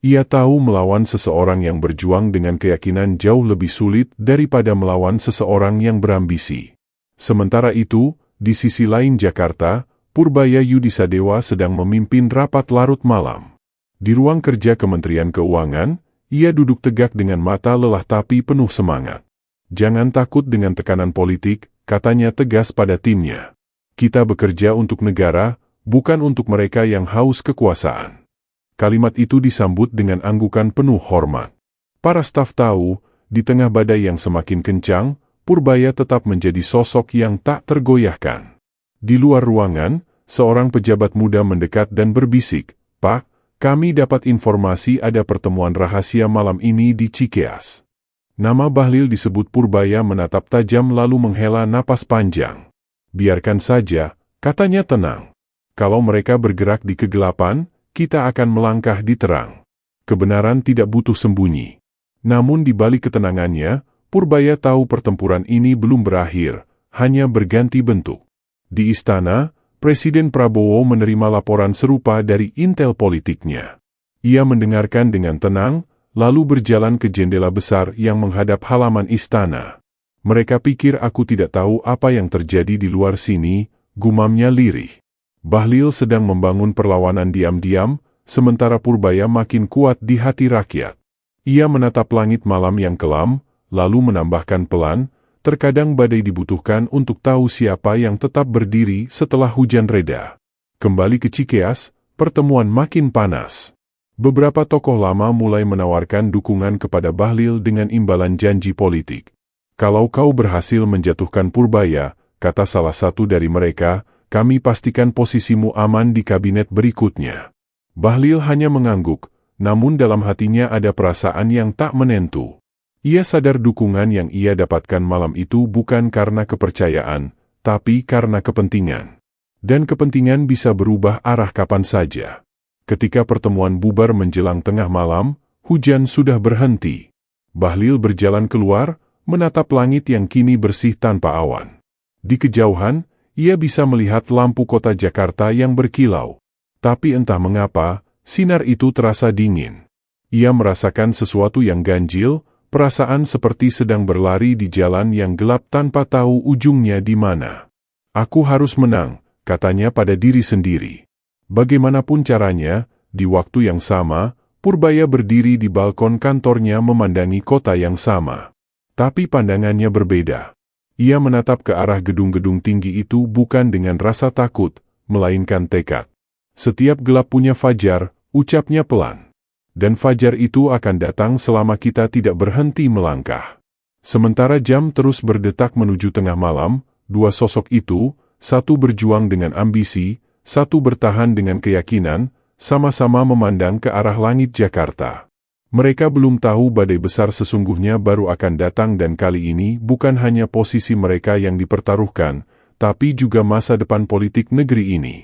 Ia tahu melawan seseorang yang berjuang dengan keyakinan jauh lebih sulit daripada melawan seseorang yang berambisi. Sementara itu, di sisi lain Jakarta, Purbaya Yudisadewa sedang memimpin rapat larut malam. Di ruang kerja Kementerian Keuangan, ia duduk tegak dengan mata lelah tapi penuh semangat. Jangan takut dengan tekanan politik, katanya tegas pada timnya. Kita bekerja untuk negara, bukan untuk mereka yang haus kekuasaan. Kalimat itu disambut dengan anggukan penuh hormat. Para staf tahu, di tengah badai yang semakin kencang, Purbaya tetap menjadi sosok yang tak tergoyahkan. Di luar ruangan, seorang pejabat muda mendekat dan berbisik, Pak, kami dapat informasi ada pertemuan rahasia malam ini di Cikeas. Nama Bahlil disebut Purbaya menatap tajam lalu menghela napas panjang. Biarkan saja, katanya tenang. Kalau mereka bergerak di kegelapan, kita akan melangkah di terang. Kebenaran tidak butuh sembunyi. Namun di balik ketenangannya, Purbaya tahu pertempuran ini belum berakhir, hanya berganti bentuk. Di istana, Presiden Prabowo menerima laporan serupa dari intel politiknya. Ia mendengarkan dengan tenang, lalu berjalan ke jendela besar yang menghadap halaman istana. Mereka pikir aku tidak tahu apa yang terjadi di luar sini, gumamnya lirih. Bahlil sedang membangun perlawanan diam-diam, sementara Purbaya makin kuat di hati rakyat. Ia menatap langit malam yang kelam, lalu menambahkan pelan, terkadang badai dibutuhkan untuk tahu siapa yang tetap berdiri setelah hujan reda. Kembali ke Cikeas, pertemuan makin panas. Beberapa tokoh lama mulai menawarkan dukungan kepada Bahlil dengan imbalan janji politik. Kalau kau berhasil menjatuhkan Purbaya, kata salah satu dari mereka, kami pastikan posisimu aman di kabinet berikutnya. Bahlil hanya mengangguk, namun dalam hatinya ada perasaan yang tak menentu. Ia sadar dukungan yang ia dapatkan malam itu bukan karena kepercayaan, tapi karena kepentingan. Dan kepentingan bisa berubah arah kapan saja. Ketika pertemuan bubar menjelang tengah malam, hujan sudah berhenti. Bahlil berjalan keluar, menatap langit yang kini bersih tanpa awan. Di kejauhan, ia bisa melihat lampu kota Jakarta yang berkilau. Tapi entah mengapa, sinar itu terasa dingin. Ia merasakan sesuatu yang ganjil, perasaan seperti sedang berlari di jalan yang gelap tanpa tahu ujungnya di mana. Aku harus menang, katanya pada diri sendiri. Bagaimanapun caranya, di waktu yang sama, Purbaya berdiri di balkon kantornya memandangi kota yang sama. Tapi pandangannya berbeda. Ia menatap ke arah gedung-gedung tinggi itu bukan dengan rasa takut, melainkan tekad. Setiap gelap punya fajar, ucapnya pelan. Dan fajar itu akan datang selama kita tidak berhenti melangkah. Sementara jam terus berdetak menuju tengah malam, dua sosok itu, satu berjuang dengan ambisi, satu bertahan dengan keyakinan, sama-sama memandang ke arah langit Jakarta. Mereka belum tahu badai besar sesungguhnya baru akan datang dan kali ini bukan hanya posisi mereka yang dipertaruhkan, tapi juga masa depan politik negeri ini.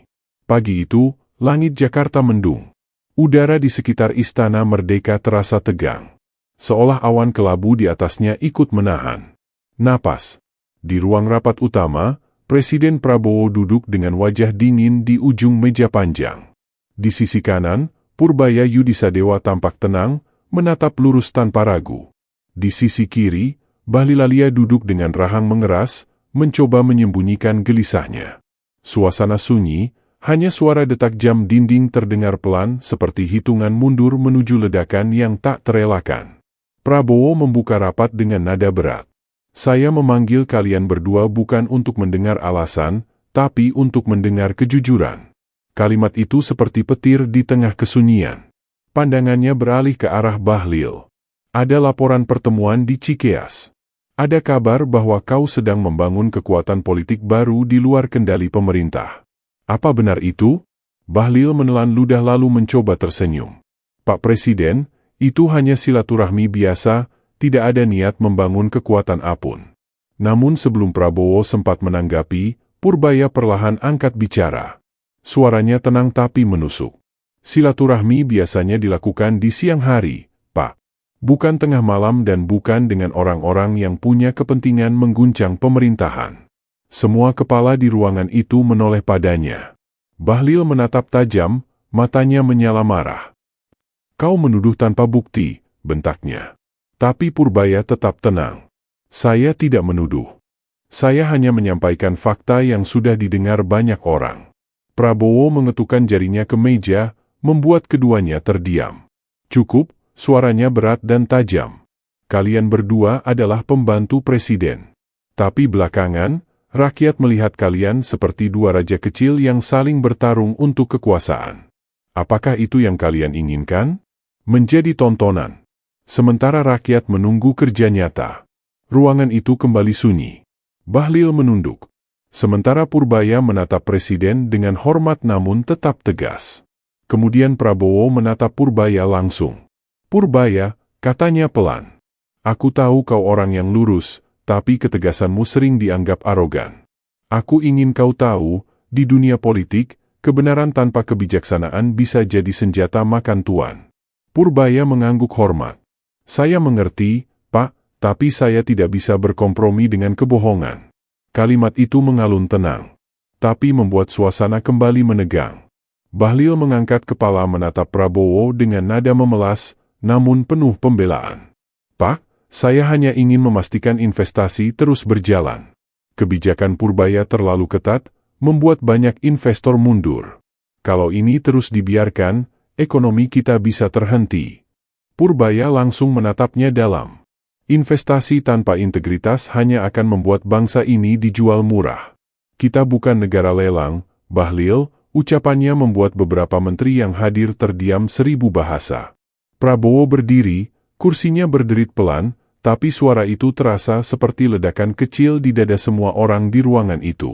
Pagi itu, langit Jakarta mendung. Udara di sekitar Istana Merdeka terasa tegang. Seolah awan kelabu di atasnya ikut menahan napas. Di ruang rapat utama, Presiden Prabowo duduk dengan wajah dingin di ujung meja panjang. Di sisi kanan, Purbaya Yudisadewa tampak tenang, menatap lurus tanpa ragu. Di sisi kiri, Bahlil duduk dengan rahang mengeras, mencoba menyembunyikan gelisahnya. Suasana sunyi, hanya suara detak jam dinding terdengar pelan seperti hitungan mundur menuju ledakan yang tak terelakkan. Prabowo membuka rapat dengan nada berat. Saya memanggil kalian berdua bukan untuk mendengar alasan, tapi untuk mendengar kejujuran. Kalimat itu seperti petir di tengah kesunyian. Pandangannya beralih ke arah Bahlil. Ada laporan pertemuan di Cikeas. Ada kabar bahwa kau sedang membangun kekuatan politik baru di luar kendali pemerintah. Apa benar itu? Bahlil menelan ludah lalu mencoba tersenyum. Pak Presiden, itu hanya silaturahmi biasa, tidak ada niat membangun kekuatan apapun. Namun sebelum Prabowo sempat menanggapi, Purbaya perlahan angkat bicara. Suaranya tenang tapi menusuk. Silaturahmi biasanya dilakukan di siang hari, Pak. Bukan tengah malam dan bukan dengan orang-orang yang punya kepentingan mengguncang pemerintahan. Semua kepala di ruangan itu menoleh padanya. Bahlil menatap tajam, matanya menyala marah. Kau menuduh tanpa bukti, bentaknya. Tapi Purbaya tetap tenang. Saya tidak menuduh. Saya hanya menyampaikan fakta yang sudah didengar banyak orang. Prabowo mengetukkan jarinya ke meja, membuat keduanya terdiam. Cukup, suaranya berat dan tajam. Kalian berdua adalah pembantu presiden. Tapi belakangan, rakyat melihat kalian seperti dua raja kecil yang saling bertarung untuk kekuasaan. Apakah itu yang kalian inginkan? Menjadi tontonan. Sementara rakyat menunggu kerja nyata. Ruangan itu kembali sunyi. Bahlil menunduk. Sementara Purbaya menatap presiden dengan hormat namun tetap tegas. Kemudian Prabowo menatap Purbaya langsung. Purbaya, katanya pelan. Aku tahu kau orang yang lurus, tapi ketegasanmu sering dianggap arogan. Aku ingin kau tahu, di dunia politik, kebenaran tanpa kebijaksanaan bisa jadi senjata makan tuan. Purbaya mengangguk hormat. Saya mengerti, Pak, tapi saya tidak bisa berkompromi dengan kebohongan. Kalimat itu mengalun tenang, tapi membuat suasana kembali menegang. Bahlil mengangkat kepala menatap Prabowo dengan nada memelas, namun penuh pembelaan. Pak, saya hanya ingin memastikan investasi terus berjalan. Kebijakan Purbaya terlalu ketat, membuat banyak investor mundur. Kalau ini terus dibiarkan, ekonomi kita bisa terhenti. Purbaya langsung menatapnya dalam. Investasi tanpa integritas hanya akan membuat bangsa ini dijual murah. Kita bukan negara lelang, Bahlil. Ucapannya membuat beberapa menteri yang hadir terdiam 1000 bahasa. Prabowo berdiri, kursinya berderit pelan, tapi suara itu terasa seperti ledakan kecil di dada semua orang di ruangan itu.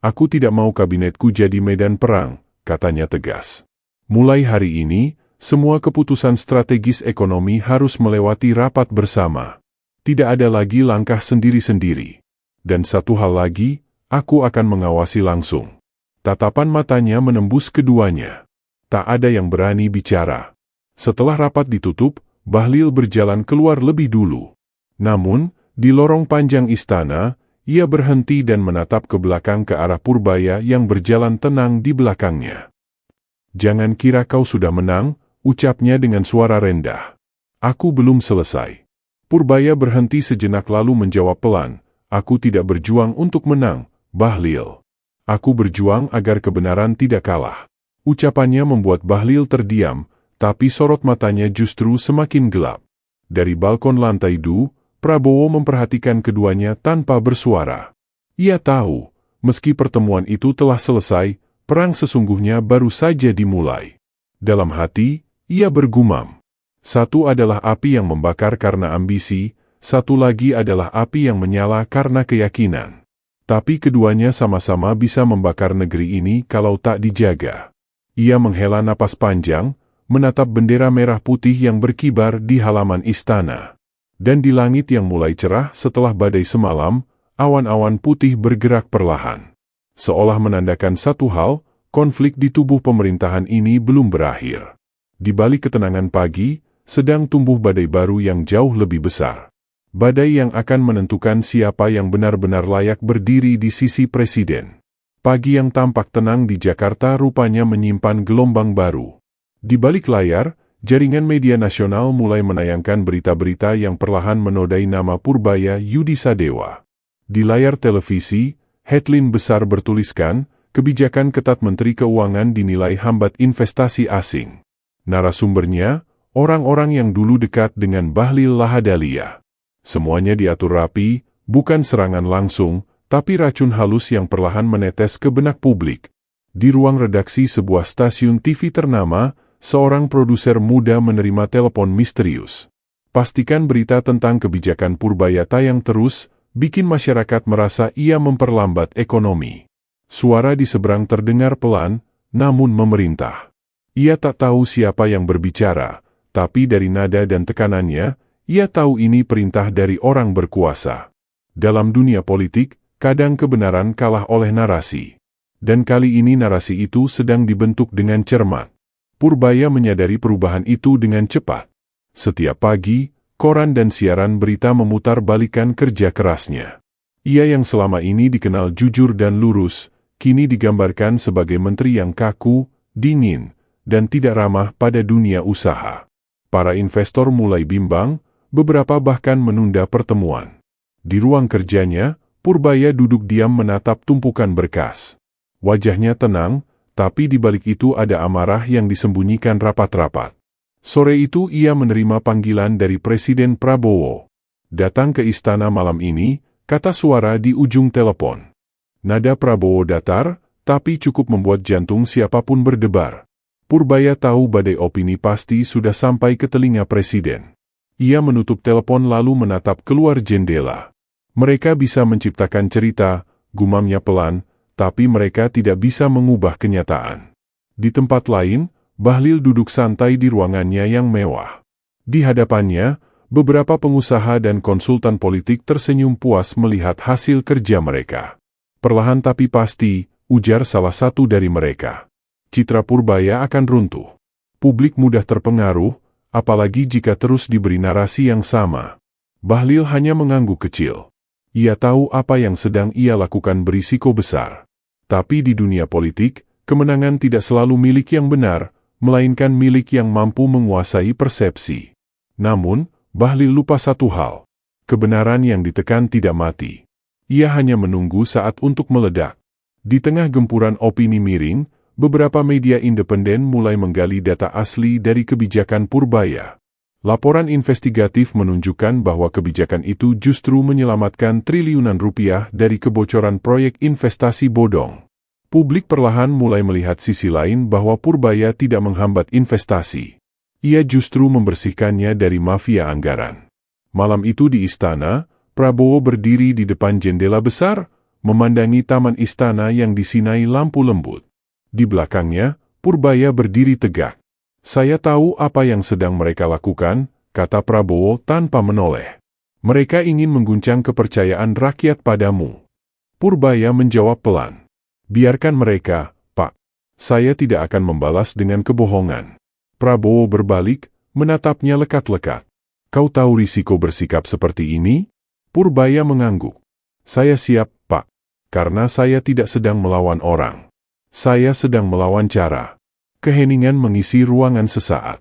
Aku tidak mau kabinetku jadi medan perang, katanya tegas. Mulai hari ini, semua keputusan strategis ekonomi harus melewati rapat bersama. Tidak ada lagi langkah sendiri-sendiri. Dan satu hal lagi, aku akan mengawasi langsung. Tatapan matanya menembus keduanya. Tak ada yang berani bicara. Setelah rapat ditutup, Bahlil berjalan keluar lebih dulu. Namun, di lorong panjang istana, ia berhenti dan menatap ke belakang ke arah Purbaya yang berjalan tenang di belakangnya. Jangan kira kau sudah menang, ucapnya dengan suara rendah. Aku belum selesai. Purbaya berhenti sejenak lalu menjawab pelan, aku tidak berjuang untuk menang, Bahlil. Aku berjuang agar kebenaran tidak kalah. Ucapannya membuat Bahlil terdiam, tapi sorot matanya justru semakin gelap. Dari balkon lantai 2, Prabowo memperhatikan keduanya tanpa bersuara. Ia tahu, meski pertemuan itu telah selesai, perang sesungguhnya baru saja dimulai. Dalam hati, ia bergumam. Satu adalah api yang membakar karena ambisi, satu lagi adalah api yang menyala karena keyakinan. Tapi keduanya sama-sama bisa membakar negeri ini kalau tak dijaga. Ia menghela napas panjang, menatap bendera merah putih yang berkibar di halaman istana. Dan di langit yang mulai cerah setelah badai semalam, awan-awan putih bergerak perlahan. Seolah menandakan satu hal, konflik di tubuh pemerintahan ini belum berakhir. Di balik ketenangan pagi, sedang tumbuh badai baru yang jauh lebih besar. Badai yang akan menentukan siapa yang benar-benar layak berdiri di sisi presiden. Pagi yang tampak tenang di Jakarta rupanya menyimpan gelombang baru. Di balik layar, jaringan media nasional mulai menayangkan berita-berita yang perlahan menodai nama Purbaya Yudisadewa. Di layar televisi, headline besar bertuliskan, kebijakan ketat Menteri Keuangan dinilai hambat investasi asing. Narasumbernya, orang-orang yang dulu dekat dengan Bahlil Lahadalia. Semuanya diatur rapi, bukan serangan langsung, tapi racun halus yang perlahan menetes ke benak publik. Di ruang redaksi sebuah stasiun TV ternama, seorang produser muda menerima telepon misterius. Pastikan berita tentang kebijakan Purbaya tayang terus, bikin masyarakat merasa ia memperlambat ekonomi. Suara di seberang terdengar pelan, namun memerintah. Ia tak tahu siapa yang berbicara, tapi dari nada dan tekanannya, ia tahu ini perintah dari orang berkuasa. Dalam dunia politik, kadang kebenaran kalah oleh narasi. Dan kali ini narasi itu sedang dibentuk dengan cermat. Purbaya menyadari perubahan itu dengan cepat. Setiap pagi, koran dan siaran berita memutar balikan kerja kerasnya. Ia yang selama ini dikenal jujur dan lurus, kini digambarkan sebagai menteri yang kaku, dingin, dan tidak ramah pada dunia usaha. Para investor mulai bimbang, beberapa bahkan menunda pertemuan. Di ruang kerjanya, Purbaya duduk diam menatap tumpukan berkas. Wajahnya tenang, tapi di balik itu ada amarah yang disembunyikan rapat-rapat. Sore itu ia menerima panggilan dari Presiden Prabowo. Datang ke istana malam ini, kata suara di ujung telepon. Nada Prabowo datar, tapi cukup membuat jantung siapapun berdebar. Purbaya tahu badai opini pasti sudah sampai ke telinga Presiden. Ia menutup telepon lalu menatap keluar jendela. Mereka bisa menciptakan cerita, gumamnya pelan, tapi mereka tidak bisa mengubah kenyataan. Di tempat lain, Bahlil duduk santai di ruangannya yang mewah. Di hadapannya, beberapa pengusaha dan konsultan politik tersenyum puas melihat hasil kerja mereka. Perlahan tapi pasti, ujar salah satu dari mereka. Citra Purbaya akan runtuh. Publik mudah terpengaruh, apalagi jika terus diberi narasi yang sama. Bahlil hanya mengangguk kecil. Ia tahu apa yang sedang ia lakukan berisiko besar. Tapi di dunia politik, kemenangan tidak selalu milik yang benar, melainkan milik yang mampu menguasai persepsi. Namun, Bahlil lupa satu hal. Kebenaran yang ditekan tidak mati. Ia hanya menunggu saat untuk meledak. Di tengah gempuran opini miring, beberapa media independen mulai menggali data asli dari kebijakan Purbaya. Laporan investigatif menunjukkan bahwa kebijakan itu justru menyelamatkan triliunan rupiah dari kebocoran proyek investasi bodong. Publik perlahan mulai melihat sisi lain bahwa Purbaya tidak menghambat investasi. Ia justru membersihkannya dari mafia anggaran. Malam itu di istana, Prabowo berdiri di depan jendela besar, memandangi taman istana yang disinai lampu lembut. Di belakangnya, Purbaya berdiri tegak. Saya tahu apa yang sedang mereka lakukan, kata Prabowo tanpa menoleh. Mereka ingin mengguncang kepercayaan rakyat padamu. Purbaya menjawab pelan. Biarkan mereka, Pak. Saya tidak akan membalas dengan kebohongan. Prabowo berbalik, menatapnya lekat-lekat. Kau tahu risiko bersikap seperti ini? Purbaya mengangguk. Saya siap, Pak. Karena saya tidak sedang melawan orang. Saya sedang melawan cara. Keheningan mengisi ruangan sesaat.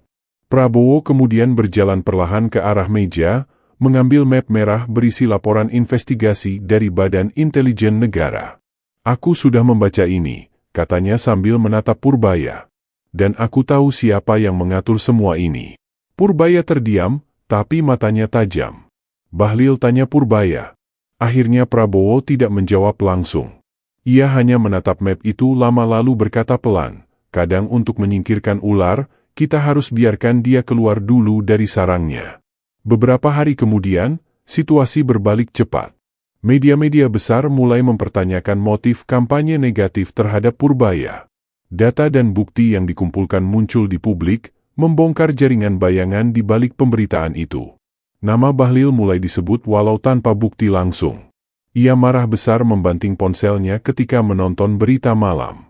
Prabowo kemudian berjalan perlahan ke arah meja, mengambil map merah berisi laporan investigasi dari Badan Intelijen Negara. Aku sudah membaca ini, katanya sambil menatap Purbaya. Dan aku tahu siapa yang mengatur semua ini. Purbaya terdiam, tapi matanya tajam. Bahlil tanya Purbaya. Akhirnya Prabowo tidak menjawab langsung. Ia hanya menatap map itu lama lalu berkata pelan. Kadang untuk menyingkirkan ular, kita harus biarkan dia keluar dulu dari sarangnya. Beberapa hari kemudian, situasi berbalik cepat. Media-media besar mulai mempertanyakan motif kampanye negatif terhadap Purbaya. Data dan bukti yang dikumpulkan muncul di publik, membongkar jaringan bayangan di balik pemberitaan itu. Nama Bahlil mulai disebut walau tanpa bukti langsung. Ia marah besar membanting ponselnya ketika menonton berita malam.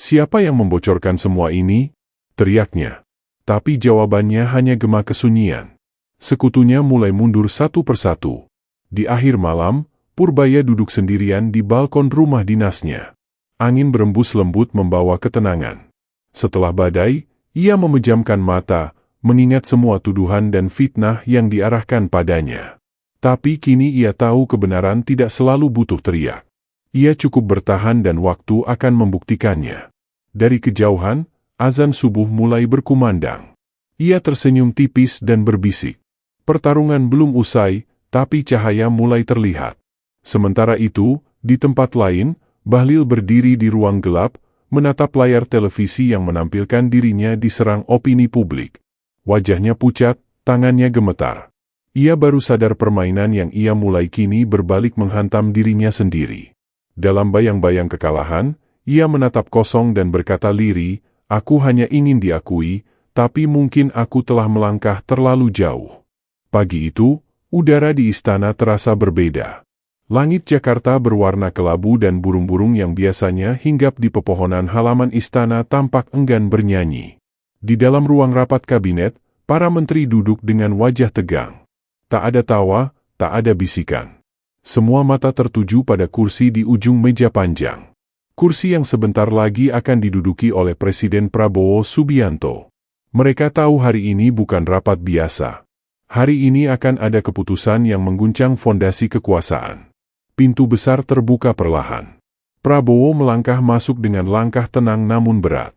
Siapa yang membocorkan semua ini? Teriaknya. Tapi jawabannya hanya gema kesunyian. Sekutunya mulai mundur satu persatu. Di akhir malam, Purbaya duduk sendirian di balkon rumah dinasnya. Angin berembus lembut membawa ketenangan. Setelah badai, ia memejamkan mata, mengingat semua tuduhan dan fitnah yang diarahkan padanya. Tapi kini ia tahu kebenaran tidak selalu butuh teriak. Ia cukup bertahan dan waktu akan membuktikannya. Dari kejauhan, azan subuh mulai berkumandang. Ia tersenyum tipis dan berbisik. Pertarungan belum usai, tapi cahaya mulai terlihat. Sementara itu, di tempat lain, Bahlil berdiri di ruang gelap, menatap layar televisi yang menampilkan dirinya diserang opini publik. Wajahnya pucat, tangannya gemetar. Ia baru sadar permainan yang ia mulai kini berbalik menghantam dirinya sendiri. Dalam bayang-bayang kekalahan, ia menatap kosong dan berkata lirih, "Aku hanya ingin diakui, tapi mungkin aku telah melangkah terlalu jauh." Pagi itu, udara di istana terasa berbeda. Langit Jakarta berwarna kelabu dan burung-burung yang biasanya hinggap di pepohonan halaman istana tampak enggan bernyanyi. Di dalam ruang rapat kabinet, para menteri duduk dengan wajah tegang. Tak ada tawa, tak ada bisikan. Semua mata tertuju pada kursi di ujung meja panjang. Kursi yang sebentar lagi akan diduduki oleh Presiden Prabowo Subianto. Mereka tahu hari ini bukan rapat biasa. Hari ini akan ada keputusan yang mengguncang fondasi kekuasaan. Pintu besar terbuka perlahan. Prabowo melangkah masuk dengan langkah tenang namun berat.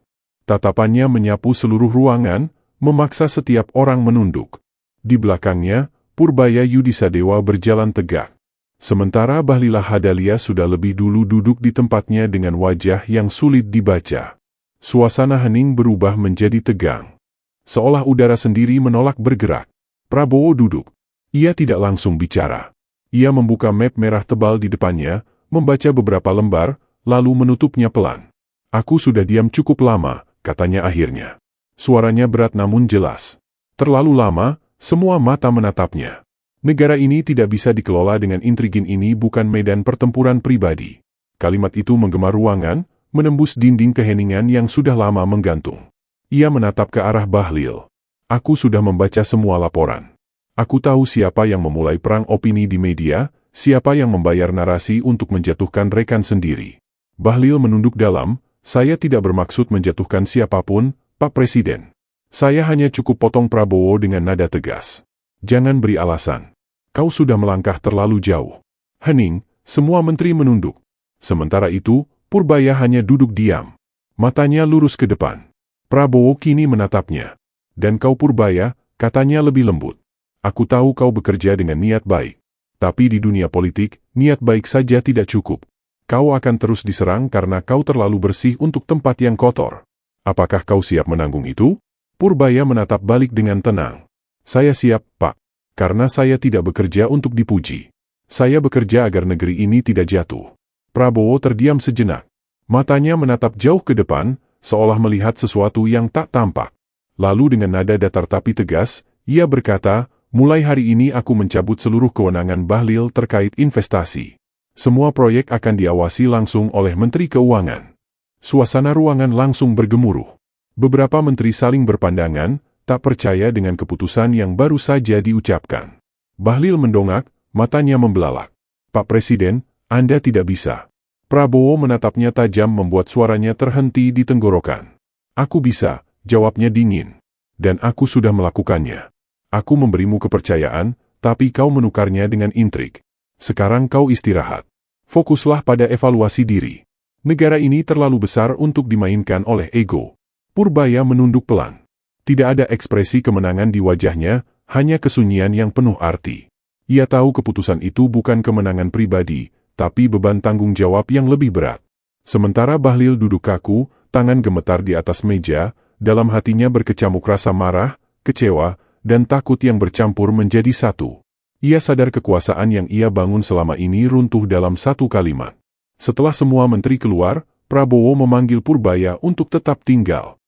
Tatapannya menyapu seluruh ruangan, memaksa setiap orang menunduk. Di belakangnya, Purbaya Yudisadewa berjalan tegak. Sementara Bahlil Lahadalia sudah lebih dulu duduk di tempatnya dengan wajah yang sulit dibaca. Suasana hening berubah menjadi tegang. Seolah udara sendiri menolak bergerak. Prabowo duduk. Ia tidak langsung bicara. Ia membuka map merah tebal di depannya, membaca beberapa lembar, lalu menutupnya pelan. "Aku sudah diam cukup lama," katanya akhirnya. Suaranya berat namun jelas. Terlalu lama, semua mata menatapnya. Negara ini tidak bisa dikelola dengan intrigin, ini bukan medan pertempuran pribadi. Kalimat itu menggema ruangan, menembus dinding keheningan yang sudah lama menggantung. Ia menatap ke arah Bahlil. "Aku sudah membaca semua laporan. Aku tahu siapa yang memulai perang opini di media, siapa yang membayar narasi untuk menjatuhkan rekan sendiri." Bahlil menunduk dalam, "Saya tidak bermaksud menjatuhkan siapapun, Pak Presiden. Saya hanya cukup," potong Prabowo dengan nada tegas. "Jangan beri alasan. Kau sudah melangkah terlalu jauh." Hening, semua menteri menunduk. Sementara itu, Purbaya hanya duduk diam. Matanya lurus ke depan. Prabowo kini menatapnya. "Dan kau Purbaya," katanya lebih lembut. "Aku tahu kau bekerja dengan niat baik. Tapi di dunia politik, niat baik saja tidak cukup. Kau akan terus diserang karena kau terlalu bersih untuk tempat yang kotor. Apakah kau siap menanggung itu?" Purbaya menatap balik dengan tenang. "Saya siap, Pak. Karena saya tidak bekerja untuk dipuji. Saya bekerja agar negeri ini tidak jatuh." Prabowo terdiam sejenak. Matanya menatap jauh ke depan, seolah melihat sesuatu yang tak tampak. Lalu dengan nada datar tapi tegas, ia berkata, "Mulai hari ini aku mencabut seluruh kewenangan Bahlil terkait investasi. Semua proyek akan diawasi langsung oleh Menteri Keuangan." Suasana ruangan langsung bergemuruh. Beberapa menteri saling berpandangan, tak percaya dengan keputusan yang baru saja diucapkan. Bahlil mendongak, matanya membelalak. "Pak Presiden, Anda tidak bisa." Prabowo menatapnya tajam membuat suaranya terhenti di tenggorokan. "Aku bisa," jawabnya dingin. "Dan aku sudah melakukannya. Aku memberimu kepercayaan, tapi kau menukarnya dengan intrik. Sekarang kau istirahat. Fokuslah pada evaluasi diri. Negara ini terlalu besar untuk dimainkan oleh ego." Purbaya menunduk pelan. Tidak ada ekspresi kemenangan di wajahnya, hanya kesunyian yang penuh arti. Ia tahu keputusan itu bukan kemenangan pribadi, tapi beban tanggung jawab yang lebih berat. Sementara Bahlil duduk kaku, tangan gemetar di atas meja, dalam hatinya berkecamuk rasa marah, kecewa, dan takut yang bercampur menjadi satu. Ia sadar kekuasaan yang ia bangun selama ini runtuh dalam satu kalimat. Setelah semua menteri keluar, Prabowo memanggil Purbaya untuk tetap tinggal.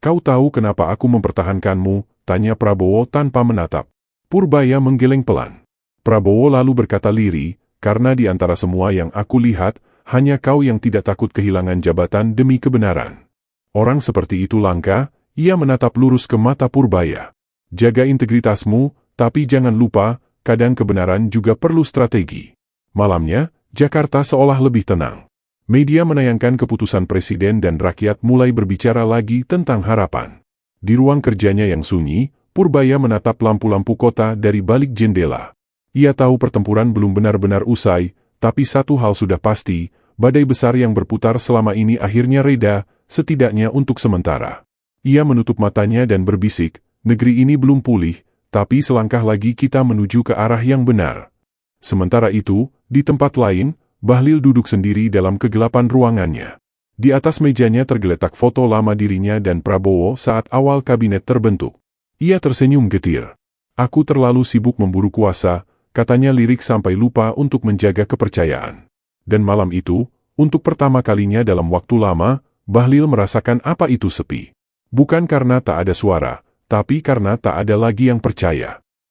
"Kau tahu kenapa aku mempertahankanmu?" tanya Prabowo tanpa menatap. Purbaya menggeleng pelan. Prabowo lalu berkata lirih, "Karena di antara semua yang aku lihat, hanya kau yang tidak takut kehilangan jabatan demi kebenaran. Orang seperti itu langka." Ia menatap lurus ke mata Purbaya. "Jaga integritasmu, tapi jangan lupa, kadang kebenaran juga perlu strategi." Malamnya, Jakarta seolah lebih tenang. Media menayangkan keputusan presiden dan rakyat mulai berbicara lagi tentang harapan. Di ruang kerjanya yang sunyi, Purbaya menatap lampu-lampu kota dari balik jendela. Ia tahu pertempuran belum benar-benar usai, tapi satu hal sudah pasti, badai besar yang berputar selama ini akhirnya reda, setidaknya untuk sementara. Ia menutup matanya dan berbisik, "Negeri ini belum pulih, tapi selangkah lagi kita menuju ke arah yang benar." Sementara itu, di tempat lain, Bahlil duduk sendiri dalam kegelapan ruangannya. Di atas mejanya tergeletak foto lama dirinya dan Prabowo saat awal kabinet terbentuk. Ia tersenyum getir. Aku terlalu sibuk memburu kuasa, katanya lirik sampai lupa untuk menjaga kepercayaan. Dan malam itu, untuk pertama kalinya dalam waktu lama, Bahlil merasakan apa itu sepi. Bukan karena tak ada suara, tapi karena tak ada lagi yang percaya.